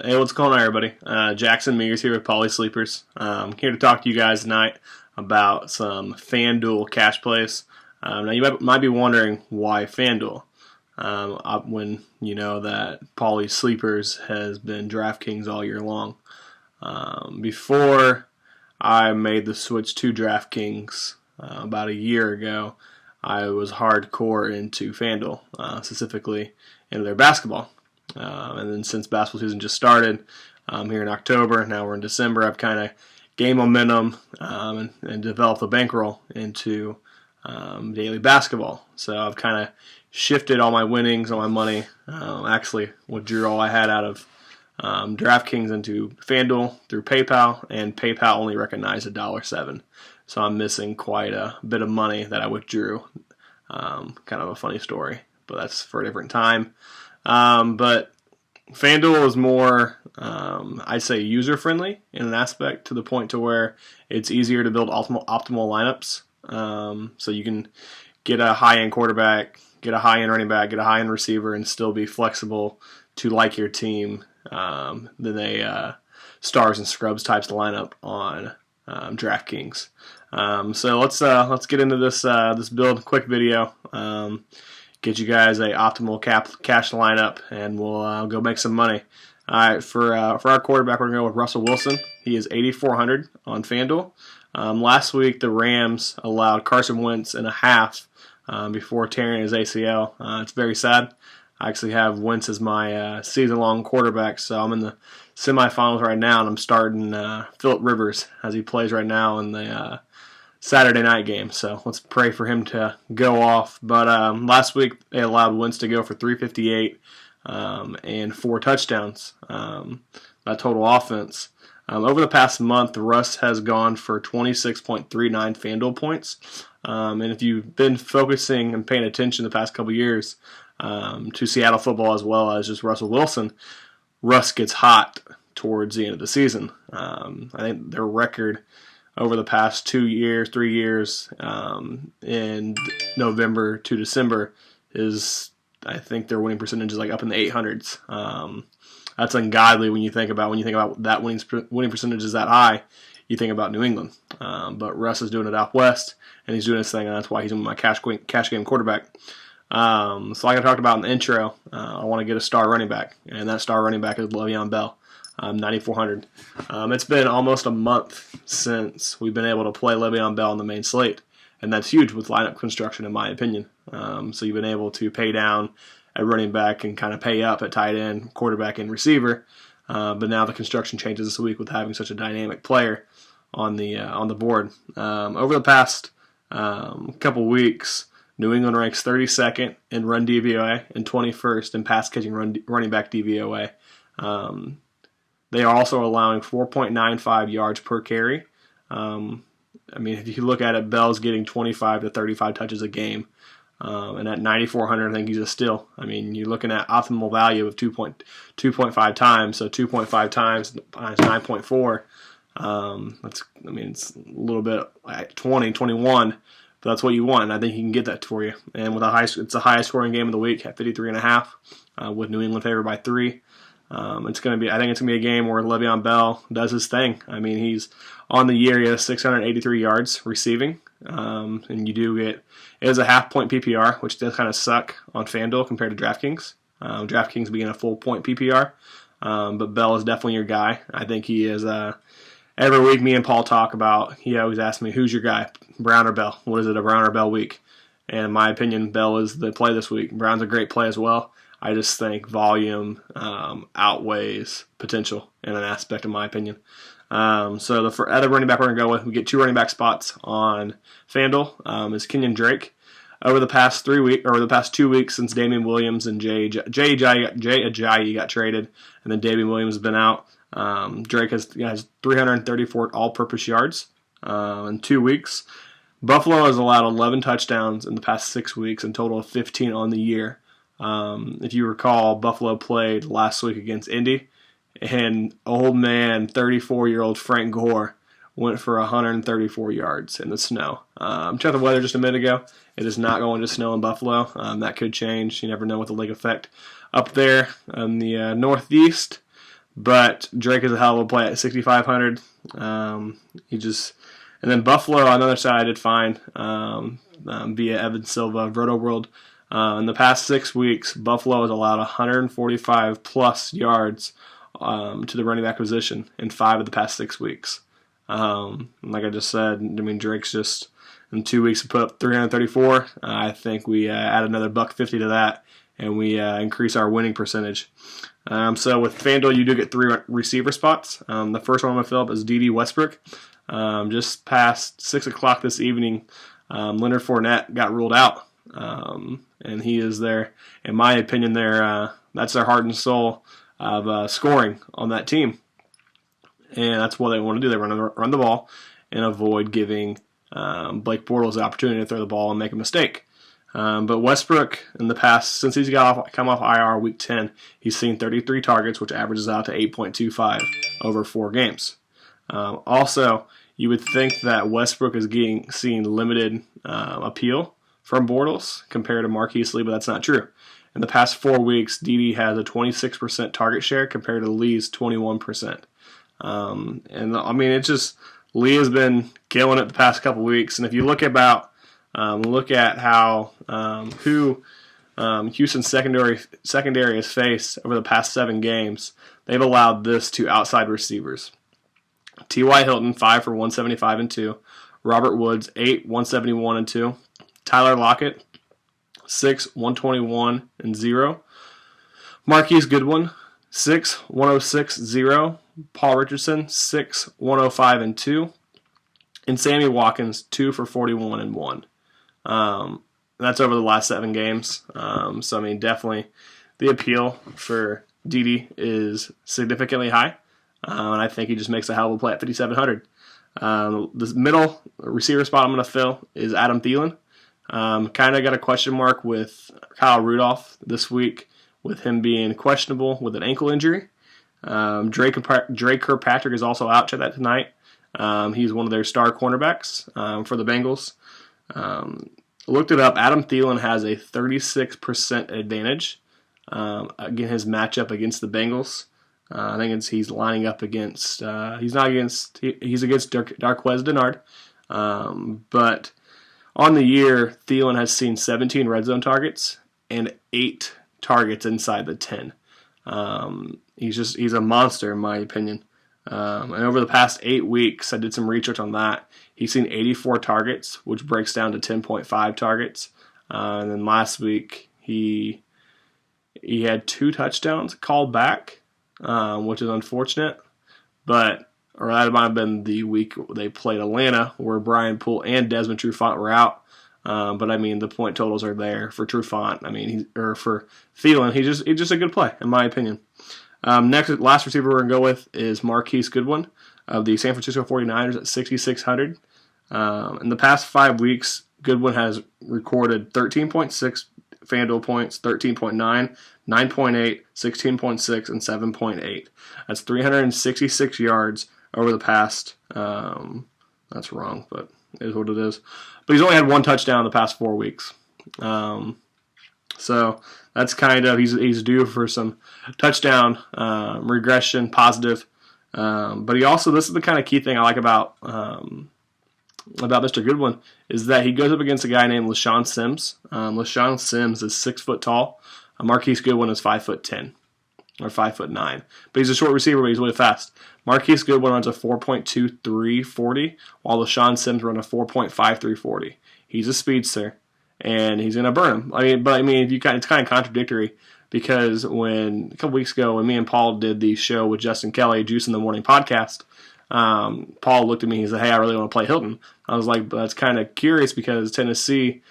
Hey, what's going on, everybody? Jackson Mears here with Paulies Sleepers. Here to talk to you guys tonight about some Fanduel cash plays. Now, you might be wondering why Fanduel, when you know that Paulies Sleepers has been DraftKings all year long. Before I made the switch to DraftKings about a year ago, I was hardcore into Fanduel, specifically into their basketball. And then since basketball season just started here in October, now we're in December, I've kind of gained momentum and developed a bankroll into daily basketball. So I've kind of shifted all my winnings, all my money, actually withdrew all I had out of DraftKings into FanDuel through PayPal, and PayPal only recognized $1.07. So I'm missing quite a bit of money that I withdrew. Kind of a funny story, but that's for a different time. But FanDuel is more, I'd say, user-friendly in an aspect, to the point to where it's easier to build optimal lineups. So you can get a high-end quarterback, get a high-end running back, get a high-end receiver, and still be flexible to like your team than a stars and scrubs types lineup on DraftKings. So let's get into this build quick video. Get you guys a optimal cash lineup, and we'll go make some money. All right, for our quarterback, we're going to go with Russell Wilson. He is 8,400 on FanDuel. Last week, the Rams allowed Carson Wentz in a half before tearing his ACL. It's very sad. I actually have Wentz as my season-long quarterback, so I'm in the semifinals right now, and I'm starting Phillip Rivers as he plays right now in the Saturday night game. So let's pray for him to go off. But last week, they allowed Wentz to go for 358 and 4 touchdowns, that total offense. Over the past month, Russ has gone for 26.39 FanDuel points. And if you've been focusing and paying attention the past couple years to Seattle football as well as just Russell Wilson, Russ gets hot towards the end of the season. I think their record over the past 3 years, in November to December is, I think their winning percentage is like up in the 800s. That's ungodly when you think about that winning percentage is that high. You think about New England, but Russ is doing it out west, and he's doing his thing, and that's why he's my cash game quarterback. So like I talked about in the intro, I want to get a star running back, and that star running back is Le'Veon Bell. 9,400. It's been almost a month since we've been able to play Le'Veon Bell on the main slate, and that's huge with lineup construction, in my opinion. So you've been able to pay down at running back and kind of pay up at tight end, quarterback, and receiver. But now the construction changes this week with having such a dynamic player on the board. Over the past couple weeks, New England ranks 32nd in run DVOA and 21st in pass catching running back DVOA. They are also allowing 4.95 yards per carry. If you look at it, Bell's getting 25 to 35 touches a game. And at 9,400, I think he's a steal. You're looking at optimal value of 2.5 times. So 2.5 times minus 9.4. It's a little bit like 20, 21. But that's what you want, and I think he can get that for you. And with it's the highest scoring game of the week at 53.5, with New England favored by 3. I think it's going to be a game where Le'Veon Bell does his thing. He's on the year, he has 683 yards receiving, and you do get, it is a half-point PPR, which does kind of suck on FanDuel compared to DraftKings. DraftKings being a full-point PPR, but Bell is definitely your guy. I think he is. Every week, me and Paul talk about, he always asks me, who's your guy, Brown or Bell? What is it, a Brown or Bell week? And in my opinion, Bell is the play this week. Brown's a great play as well. I just think volume outweighs potential in an aspect, in my opinion. So the other running back we're going to go with, we get 2 running back spots on FanDuel, is Kenyon Drake. Over the past 2 weeks since Damian Williams and Jay Ajayi got traded, and then Damian Williams has been out, Drake has 334 all-purpose yards in 2 weeks. Buffalo has allowed 11 touchdowns in the past 6 weeks, and total of 15 on the year. If you recall, Buffalo played last week against Indy, and old man, 34-year-old Frank Gore went for 134 yards in the snow. Checked the weather just a minute ago. It is not going to snow in Buffalo. That could change. You never know with the lake effect up there in the Northeast. But Drake is a hell of a play at 6,500. And then Buffalo on the other side I did find via Evan Silva, Roto World. In the past 6 weeks, Buffalo has allowed 145 plus yards to the running back position in 5 of the past 6 weeks. Like I just said, I mean, Drake's just in 2 weeks put up 334. I think we add another $1.50 to that, and we increase our winning percentage. So with FanDuel, you do get 3 receiver spots. The first one I'm going to fill up is D.D. Westbrook. Just past 6 o'clock this evening, Leonard Fournette got ruled out. And he is there, in my opinion, that's their heart and soul of scoring on that team. And that's what they want to do. They run the ball and avoid giving Blake Bortles the opportunity to throw the ball and make a mistake. But Westbrook, in the past, since he's come off IR week 10, he's seen 33 targets, which averages out to 8.25 over 4 games. Also, you would think that Westbrook is seeing limited appeal from Bortles compared to Marquise Lee, but that's not true. In the past 4 weeks, DD has a 26% target share compared to Lee's 21%. And I mean, it's just Lee has been killing it the past couple weeks. And if you look at how who Houston's secondary has faced over the past 7 games, they've allowed this to outside receivers. T.Y. Hilton 5 for 175 and 2, Robert Woods 8 171 and 2, Tyler Lockett 6 121 and 0, Marquise Goodwin 6 106 0, Paul Richardson 6 105 and 2, and Sammy Watkins 2 for 41 and 1. That's over the last 7 games. So I mean, definitely the appeal for DD is significantly high, and I think he just makes a hell of a play at 5,700. The middle receiver spot I'm going to fill is Adam Thielen. Kind of got a question mark with Kyle Rudolph this week, with him being questionable with an ankle injury. Drake Kirkpatrick is also out to that tonight. He's one of their star cornerbacks for the Bengals. Looked it up. Adam Thielen has a 36% advantage against his matchup against the Bengals. I think he's lining up against. He's against Darqueze Dennard. But on the year, Thielen has seen 17 red zone targets and 8 targets inside the 10. He's a monster in my opinion. And over the past 8 weeks, I did some research on that. He's seen 84 targets, which breaks down to 10.5 targets. And then last week, he had 2 touchdowns called back, which is unfortunate. Or that might have been the week they played Atlanta, where Brian Poole and Desmond Trufant were out. But I mean, the point totals are there for Trufant. I mean, for Thielen, he's just a good play in my opinion. Last receiver we're going to go with is Marquise Goodwin of the San Francisco 49ers at 6,600. In the past 5 weeks, Goodwin has recorded 13.6 FanDuel points, 13.9, 9.8, 16.6, and 7.8. That's 366 yards over the past. That's wrong, but it is what it is. But he's only had 1 touchdown in the past 4 weeks. So that's kind of he's due for some touchdown regression, positive. But he also, this is the kind of key thing I like about Mr. Goodwin, is that he goes up against a guy named LaShawn Sims. LaShawn Sims is 6 foot tall. Marquise Goodwin is 5'10" or 5'9", but he's a short receiver, but he's really fast. Marquise Goodwin runs a 4.23 40, while LaShawn Sims runs a 4.53 40. He's a speedster, and he's going to burn him. It's kind of contradictory, because when a couple weeks ago when me and Paul did the show with Justin Kelly, Juice in the Morning podcast, Paul looked at me and he said, "Hey, I really want to play Hilton." I was like, "That's kind of curious, because Tennessee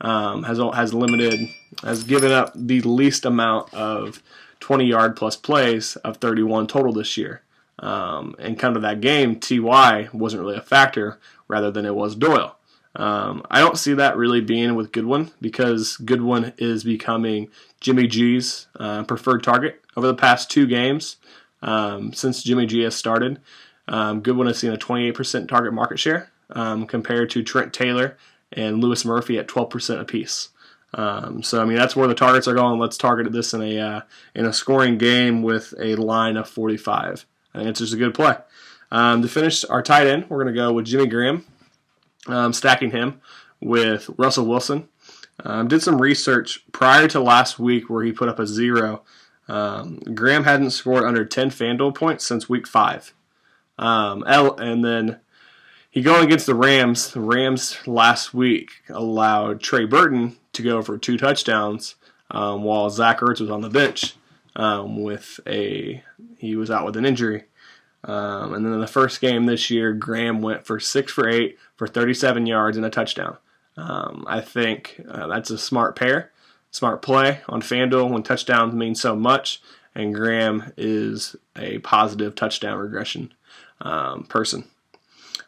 has given up the least amount of 20-yard plus plays of 31 total this year." And kind of that game, T.Y. wasn't really a factor, rather than it was Doyle. I don't see that really being with Goodwin, because Goodwin is becoming Jimmy G's preferred target over the past 2 games. Since Jimmy G has started, Goodwin has seen a 28% target market share compared to Trent Taylor and Lewis Murphy at 12% apiece. So I mean that's where the targets are going. Let's target this in a scoring game with a line of 45. I think it's just a good play. To finish our tight end, we're going to go with Jimmy Graham, stacking him with Russell Wilson. Did some research prior to last week where he put up a 0. Graham hadn't scored under 10 Fanduel points since week 5. And then he going against the Rams. The Rams last week allowed Trey Burton to go for 2 touchdowns while Zach Ertz was on the bench he was out with an injury. And then in the first game this year, Graham went for 6 for 8 for 37 yards and a touchdown. I think that's a smart play on FanDuel when touchdowns mean so much, and Graham is a positive touchdown regression person.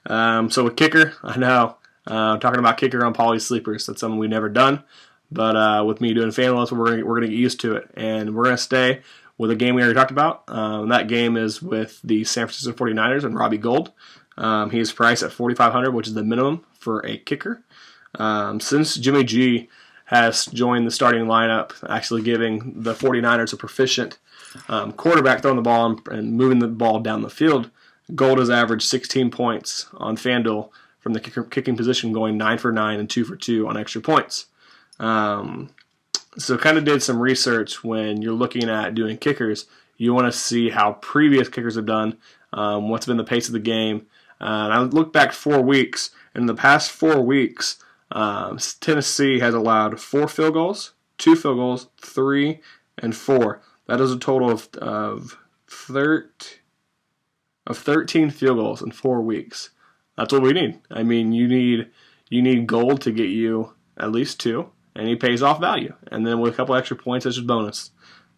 So with kicker, I know talking about kicker on Paulies sleepers, that's something we've never done, but with me doing FanDuel, we're going to get used to it, and we're going to stay with a game we already talked about. That game is with the San Francisco 49ers and Robbie Gould. He is priced at $4,500, which is the minimum for a kicker. Since Jimmy G has joined the starting lineup, actually giving the 49ers a proficient quarterback throwing the ball and moving the ball down the field, Gould has averaged 16 points on FanDuel from the kicking position, going 9 for 9 and 2 for 2 on extra points. So kind of did some research when you're looking at doing kickers. You want to see how previous kickers have done, what's been the pace of the game. And I looked back 4 weeks, and in the past 4 weeks, Tennessee has allowed 4 field goals, 2 field goals, 3, and 4. That is a total of 13 field goals in 4 weeks. That's what we need. I mean, you need Gold to get you at least 2, and he pays off value. And then with a couple extra points, that's just bonus.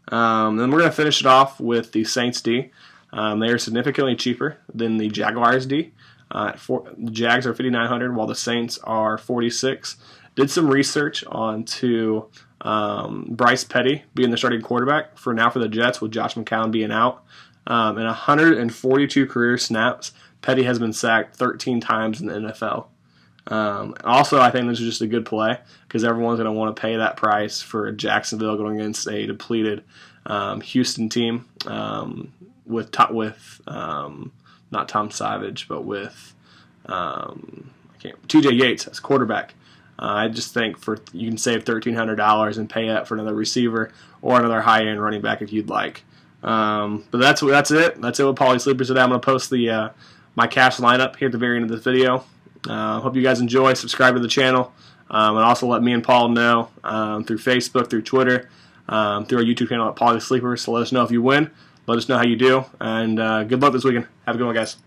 Then we're going to finish it off with the Saints D. They are significantly cheaper than the Jaguars D. The Jags are $5,900 while the Saints are $46. Did some research onto Bryce Petty being the starting quarterback for the Jets with Josh McCown being out. In 142 career snaps, Petty has been sacked 13 times in the NFL. Also, I think this is just a good play because everyone's going to want to pay that price for Jacksonville going against a depleted Houston team with not Tom Savage, but with TJ Yates as quarterback. I just think you can save $1,300 and pay that for another receiver or another high-end running back if you'd like. But that's it. That's it with Paulie Sleepers today. I'm going to post my cash lineup here at the very end of this video. Hope you guys enjoy. Subscribe to the channel, and also let me and Paul know through Facebook, through Twitter, through our YouTube channel at Paulie Sleepers. So let us know if you win. Let us know how you do, and good luck this weekend. Have a good one, guys.